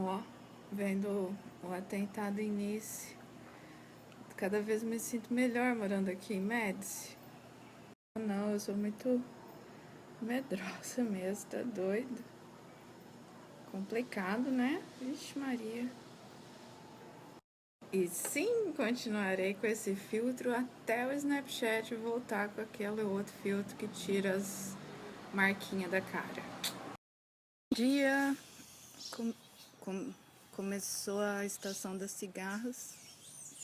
Ó, vendo o atentado em Nice, cada vez me sinto melhor morando aqui em Médici. Não, eu sou muito medrosa mesmo, tá doido? Complicado, né? Vixe Maria. E sim, continuarei com esse filtro até o Snapchat voltar com aquele outro filtro que tira as marquinhas da cara. Dia começou a estação das cigarras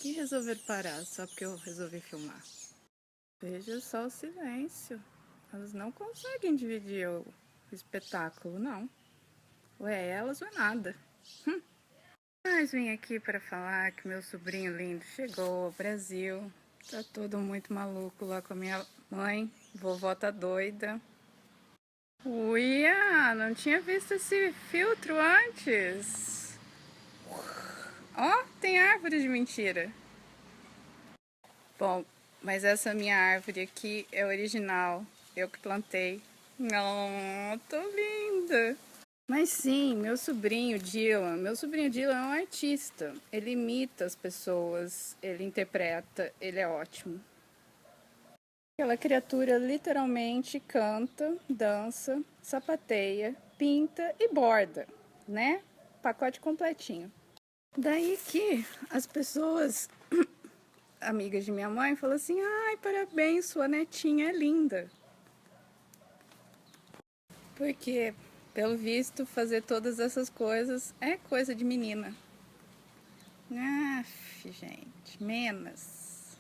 que resolveram parar só porque eu resolvi filmar. Veja só o silêncio. Elas não conseguem dividir o espetáculo, não. Ou é elas ou é nada. Mas vim aqui para falar que meu sobrinho lindo chegou ao Brasil. Tá todo muito maluco lá com a minha mãe. Vovó tá doida. Uia, não tinha visto esse filtro antes. Ó, tem árvore de mentira. Bom, mas essa minha árvore aqui é original. Eu que plantei. Oh, tô linda. Mas sim, meu sobrinho Dylan é um artista. Ele imita as pessoas, ele interpreta, ele é ótimo. Aquela criatura literalmente canta, dança, sapateia, pinta e borda, né? Pacote completinho. Daí que as pessoas, amigas de minha mãe, falam assim: ai, parabéns, sua netinha é linda. Porque, pelo visto, fazer todas essas coisas é coisa de menina. Aff, gente, menos.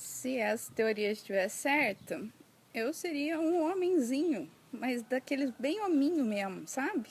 Se essa teoria estiver certa, eu seria um homenzinho, mas daqueles bem hominho mesmo, sabe?